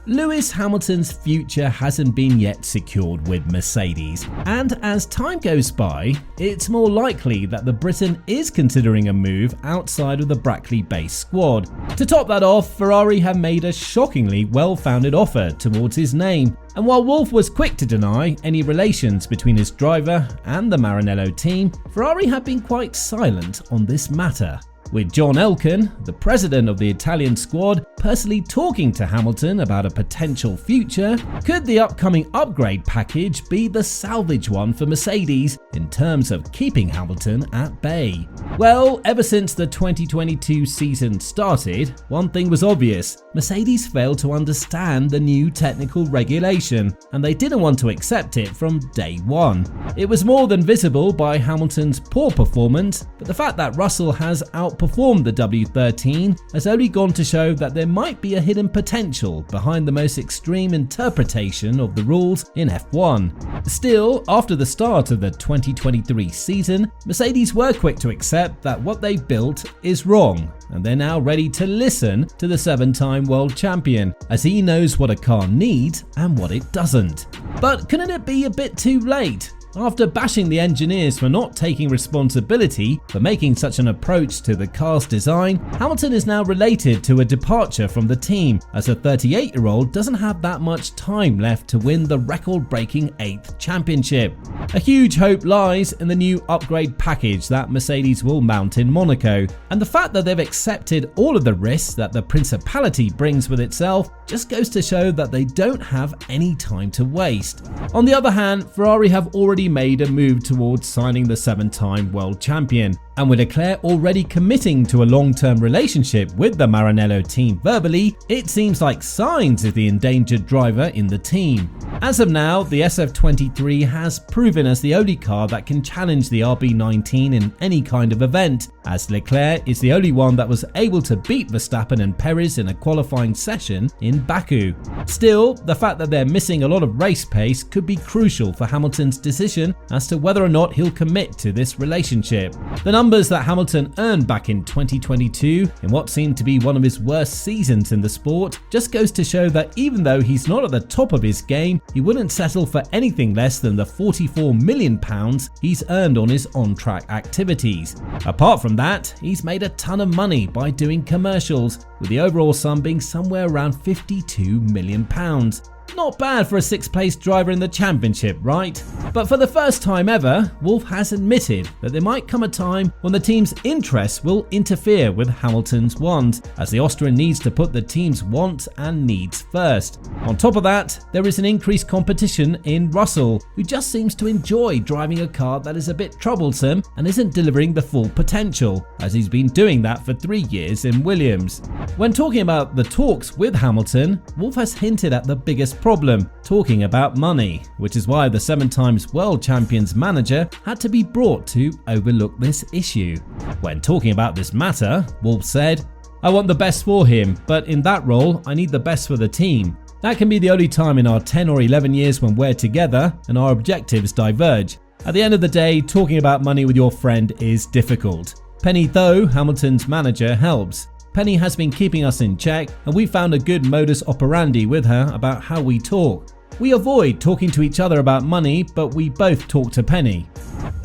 Lewis Hamilton's future hasn't been yet secured with Mercedes, and as time goes by, it's more likely that the Briton is considering a move outside of the Brackley-based squad. To top that off, Ferrari have made a shockingly well-founded offer towards his name, and while Wolff was quick to deny any relations between his driver and the Maranello team, Ferrari have been quite silent on this matter. With John Elkann, the president of the Italian squad, personally talking to Hamilton about a potential future, could the upcoming upgrade package be the salvage one for Mercedes in terms of keeping Hamilton at bay? Well, ever since the 2022 season started, one thing was obvious: Mercedes failed to understand the new technical regulation, and they didn't want to accept it from day one. It was more than visible by Hamilton's poor performance, but the fact that Russell has outperformed the W13 has only gone to show that there might be a hidden potential behind the most extreme interpretation of the rules in F1. Still, after the start of the 2023 season, Mercedes were quick to accept that what they built is wrong, and they're now ready to listen to the 7-time world champion, as he knows what a car needs and what it doesn't. But couldn't it be a bit too late? After bashing the engineers for not taking responsibility for making such an approach to the car's design, Hamilton is now related to a departure from the team, as the 38-year-old doesn't have that much time left to win the record-breaking 8th championship. A huge hope lies in the new upgrade package that Mercedes will mount in Monaco, and the fact that they've accepted all of the risks that the principality brings with itself just goes to show that they don't have any time to waste. On the other hand, Ferrari have already made a move towards signing the 7-time world champion, and with Leclerc already committing to a long-term relationship with the Maranello team verbally, it seems like Sainz is the endangered driver in the team. As of now, the SF23 has proven as the only car that can challenge the RB19 in any kind of event, as Leclerc is the only one that was able to beat Verstappen and Perez in a qualifying session in Baku. Still, the fact that they're missing a lot of race pace could be crucial for Hamilton's decision as to whether or not he'll commit to this relationship. The numbers that Hamilton earned back in 2022, in what seemed to be one of his worst seasons in the sport, just goes to show that even though he's not at the top of his game, he wouldn't settle for anything less than the £44 million he's earned on his on-track activities. Apart from that, he's made a ton of money by doing commercials, with the overall sum being somewhere around £52 million. Not bad for a 6th-place driver in the championship, right? But for the first time ever, Wolff has admitted that there might come a time when the team's interests will interfere with Hamilton's wants, as the Austrian needs to put the team's wants and needs first. On top of that, there is an increased competition in Russell, who just seems to enjoy driving a car that is a bit troublesome and isn't delivering the full potential, as he's been doing that for 3 years in Williams. When talking about the talks with Hamilton, Wolff has hinted at the biggest problem, talking about money, which is why the 7-time world champion's manager had to be brought to overlook this issue. When talking about this matter, Wolff said, "I want the best for him, but in that role, I need the best for the team. That can be the only time in our 10 or 11 years when we're together and our objectives diverge. At the end of the day, talking about money with your friend is difficult. Penny, though, Hamilton's manager, helps. Penny has been keeping us in check, and we found a good modus operandi with her about how we talk. We avoid talking to each other about money, but we both talk to Penny."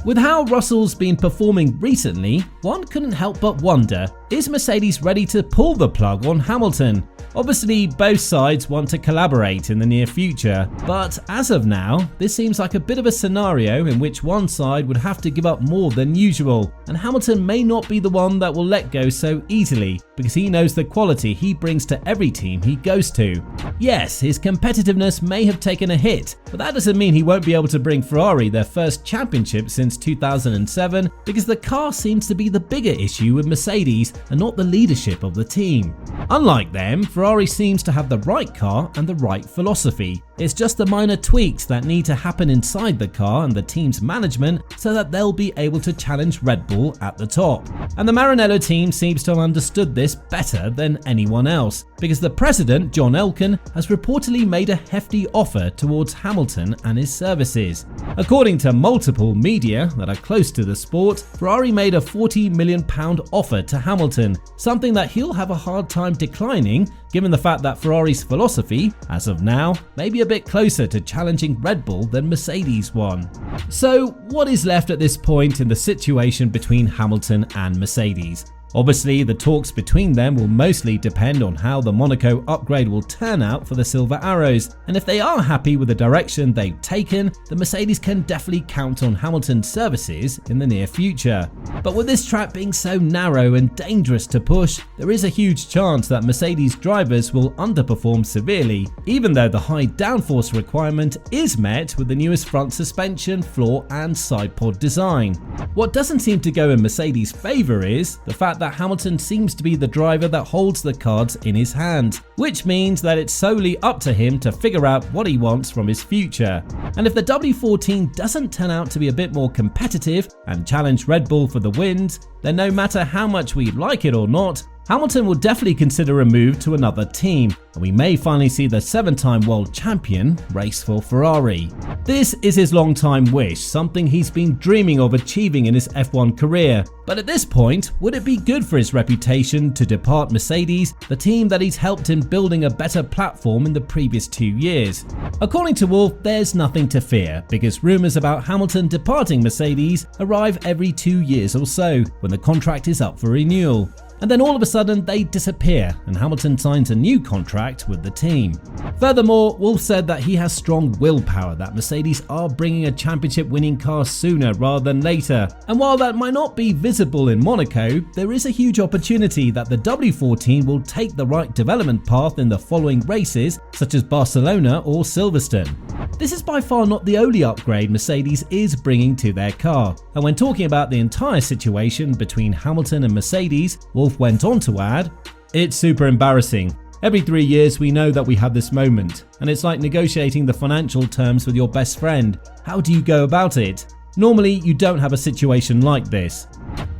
With how Russell's been performing recently, one couldn't help but wonder, is Mercedes ready to pull the plug on Hamilton? Obviously, both sides want to collaborate in the near future, but as of now, this seems like a bit of a scenario in which one side would have to give up more than usual, and Hamilton may not be the one that will let go so easily, because he knows the quality he brings to every team he goes to. Yes, his competitiveness may have taken a hit, but that doesn't mean he won't be able to bring Ferrari their first championship since 2007, because the car seems to be the bigger issue with Mercedes and not the leadership of the team. Unlike them, Ferrari seems to have the right car and the right philosophy. It's just the minor tweaks that need to happen inside the car and the team's management so that they'll be able to challenge Red Bull at the top. And the Maranello team seems to have understood this better than anyone else, because the president, John Elkann, has reportedly made a hefty offer towards Hamilton and his services. According to multiple media that are close to the sport, Ferrari made a £40 million offer to Hamilton Hamilton, something that he'll have a hard time declining given the fact that Ferrari's philosophy, as of now, may be a bit closer to challenging Red Bull than Mercedes one. So what is left at this point in the situation between Hamilton and Mercedes? Obviously, the talks between them will mostly depend on how the Monaco upgrade will turn out for the Silver Arrows, and if they are happy with the direction they've taken, the Mercedes can definitely count on Hamilton's services in the near future. But with this track being so narrow and dangerous to push, there is a huge chance that Mercedes drivers will underperform severely, even though the high downforce requirement is met with the newest front suspension, floor and side pod design. What doesn't seem to go in Mercedes' favour is the fact that Hamilton seems to be the driver that holds the cards in his hand, which means that it's solely up to him to figure out what he wants from his future. And if the W14 doesn't turn out to be a bit more competitive and challenge Red Bull for the wins, then no matter how much we like it or not, Hamilton will definitely consider a move to another team, and we may finally see the 7-time world champion race for Ferrari. This is his long-time wish, something he's been dreaming of achieving in his F1 career. But at this point, would it be good for his reputation to depart Mercedes, the team that he's helped in building a better platform in the previous 2 years? According to Wolff, there's nothing to fear, because rumours about Hamilton departing Mercedes arrive every 2 years or so, when the contract is up for renewal. And then all of a sudden they disappear and Hamilton signs a new contract with the team. Furthermore, Wolff said that he has strong willpower that Mercedes are bringing a championship winning car sooner rather than later, and while that might not be visible in Monaco, there is a huge opportunity that the W14 will take the right development path in the following races such as Barcelona or Silverstone. This is by far not the only upgrade Mercedes is bringing to their car, and when talking about the entire situation between Hamilton and Mercedes, Wolff went on to add, "It's super embarrassing. Every 3 years we know that we have this moment, and it's like negotiating the financial terms with your best friend. How do you go about it? Normally you don't have a situation like this."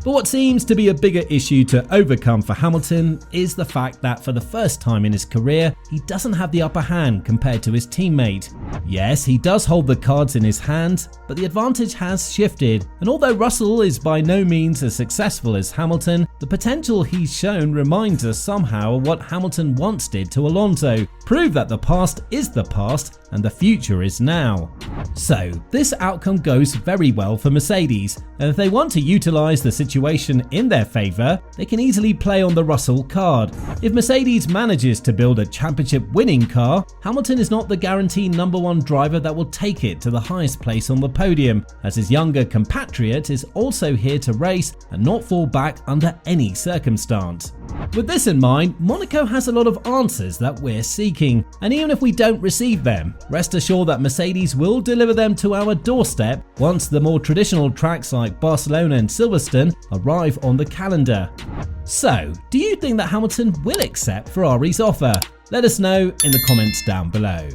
But what seems to be a bigger issue to overcome for Hamilton is the fact that for the first time in his career, he doesn't have the upper hand compared to his teammate. Yes, he does hold the cards in his hand, but the advantage has shifted, and although Russell is by no means as successful as Hamilton, the potential he's shown reminds us somehow of what Hamilton once did to Alonso, prove that the past is the past and the future is now. So this outcome goes very well for Mercedes, and if they want to utilise the situation in their favour, they can easily play on the Russell card. If Mercedes manages to build a championship winning car, Hamilton is not the guaranteed #1 driver that will take it to the highest place on the podium, as his younger compatriot is also here to race and not fall back under any circumstance. With this in mind, Monaco has a lot of answers that we're seeking, and even if we don't receive them, rest assured that Mercedes will deliver them to our doorstep once the more traditional tracks like Barcelona and Silverstone arrive on the calendar. So, do you think that Hamilton will accept Ferrari's offer? Let us know in the comments down below.